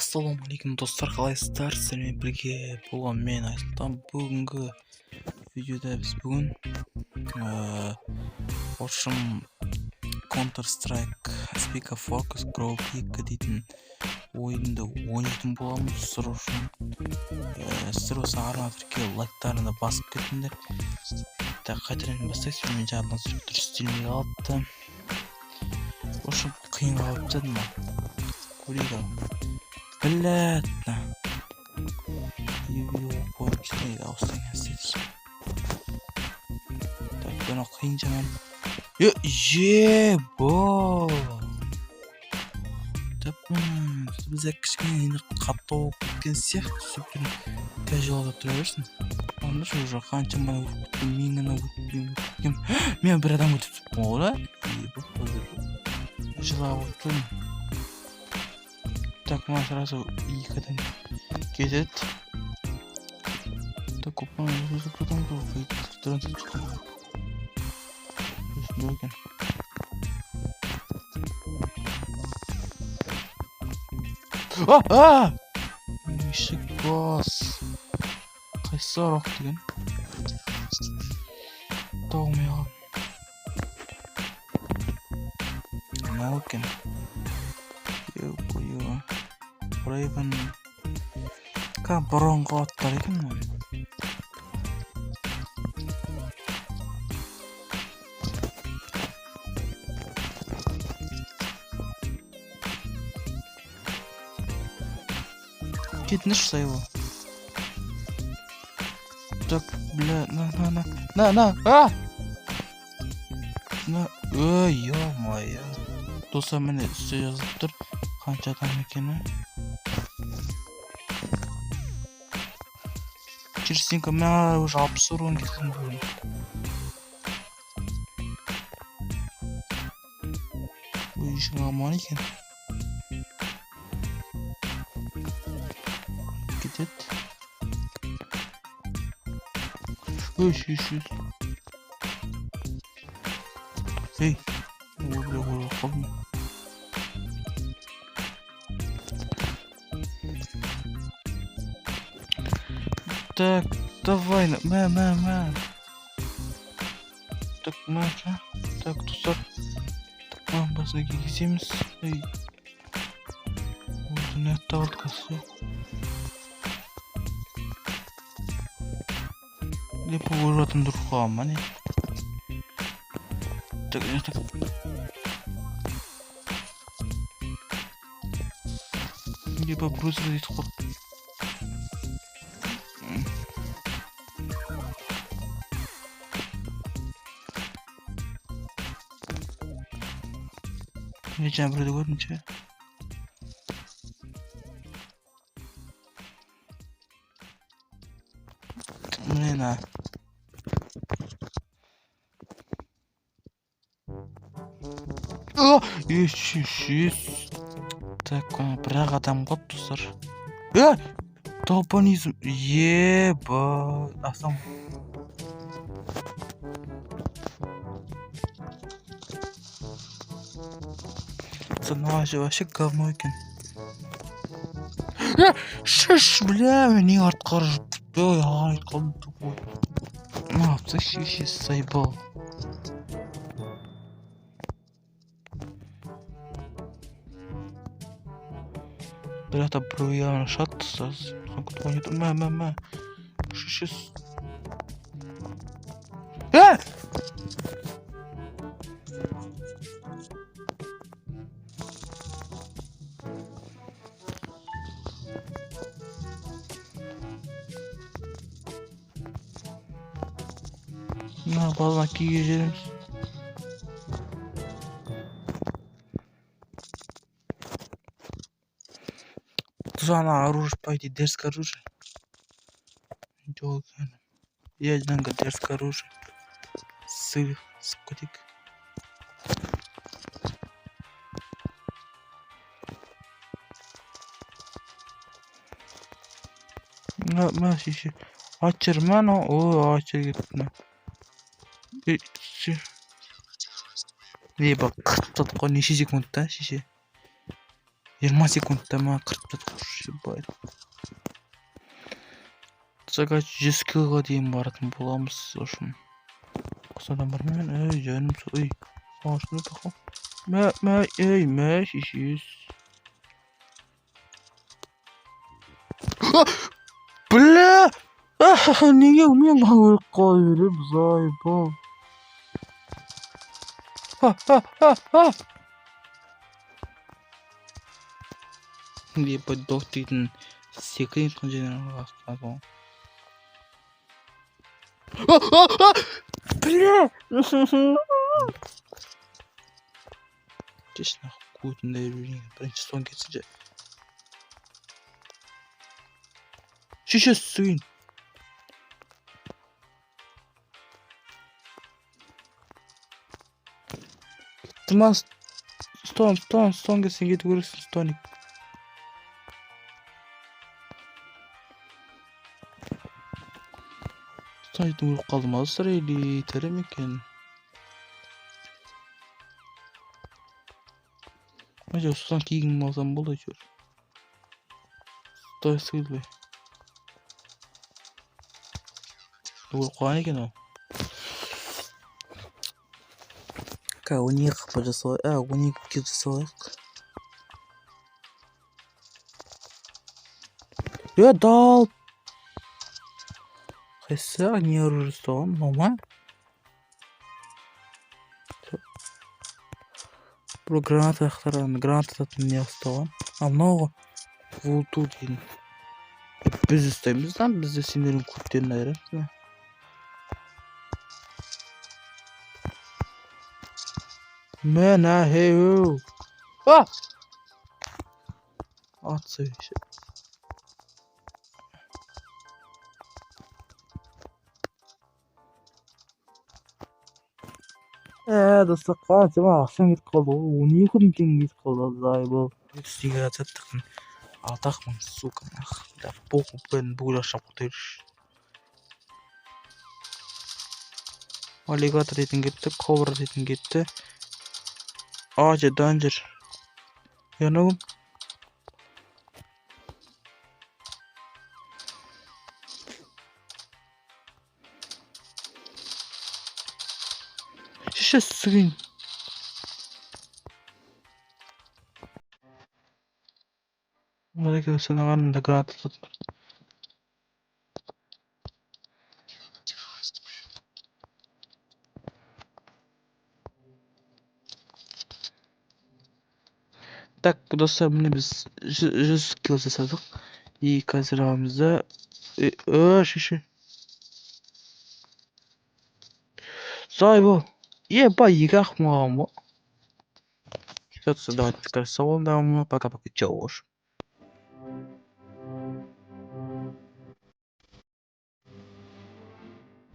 Ассалаумағалейкум достар, қалайсыздар? Сіздермен бірге болған мен Айсұлтан. Бүгінгі видеода біз Counter Strike Speak of Focus Grow 2 дейтін ойынды ойнайтын боламыз. Сіздер осы арна тіркеу лайктарына басып кетіңдер. Қайтадан бастайық. Мен жағынан дұрыс істелмей қалыпты. Қиын қалыпты ма? Көрейік ал. Блядь, видео қойып жіберейік, ауыстан кәстетіз. Так, бұны қиын жаман. Ебо! Таппын, біз кішкене қатты болып кеткен сияқты, сөйткен кәжуалда тұра берсін. Онда уже қаншама өтіп, меңіні өтіп, мен бір адам өтіп ола. Жылап өттім. Так, мы сразу екадан кетеді. Так, опа, потом Ишік бас. Қайсы арақ деген. Тауымай қалым. Мынау екен. Raven бұрынғы аттар екен ғой. Кетініш сайлы. Так, бля, ё-моё. Доса міне үсте жазылып тұр. Қанша адам екені. Черстенько, мен уже 60 урон кеткен бөлім. Ой, ішің аман екен. Кетеді. Ой, шеш. Эй, ой, қалдым. Так, давай, мә. Так, мә. Так, достар. Так, басына кеземіз. Ей. Осы нәтті алды қасы. Лепі ойратым дұрып қалам, мане. Так. Лепі брузер дейді қол. Geçen burada görünce ne? Yes. Так, бірақ адам ғой достар. Толпанизм. Еба. Асам. Пацаны вообще говно екен. Шыш, бля, не артқар жүріп. Ой, айтқалым тупой. Вообще сайбал. Бірақ та біреу яғына шатты саз. Күтіп ойнетір. Мә. Шыш. Балына кейге жеріміз. Тузана оружие, пойди, дерзкое оружие. Я однако дерзкое оружие. Сыр, скотик. Мә, шеше. Ачыр ма, но? О, ачыр кетті. Ебі қырттатып қой, неше секундта шеше. 20 секундта ма 40 хош ебать. Сағат 100 килоға дейін баратын боламыз ошын. Қысадан бармен, жаным ой. Сағашыны тақым. Мә, шешес. Бля! Неге мен өліп қала берем, зайбал. Ебать, док дейтін секрет қанжайдан қастады. Бля! Кеш нахуй көтінде жүрген. Бірінші сон кетсін жа. Шеше сүйін. Тыман стон кетсен кеті көресін стоник. Стонитің өліп қалды ма сұрайлы тәрім екен. Мәже ұстан кейгін алсам болды жүр. Стой сүйілбе. Өліп қалған екен ол. Он не қапа жасалай, он не кет жасалайық. Дал! Қайсы, не оружие ұстаған, мама? Бұл граната ақтарған, граната татын не ұстаған. Мынауға вулту дейін. Біз ұстаймыз да, бізді сендерін көптерін айырамыз. Мен әхеу. Ат сөйші. Достар қанша ақшаң кетіп қалды ғой. 12 мың теңге кетіп қалды зайбал. Үстіге ататтықын. 6 мың сука нах. Да похуй бен бұл ақша құтырыш. Аллигатор етін кетті, ковра етін кетті. Ağaca danger. Yanım. Şişe suyun. Bana görsene karnında granat tutma. Так, достар, міне біз 100 кило жасадық. И қазір арамызда шеше. Зайбо. Ебай, екі-ақ маған ба. Все, давайте, салон, пока-пока, чаош.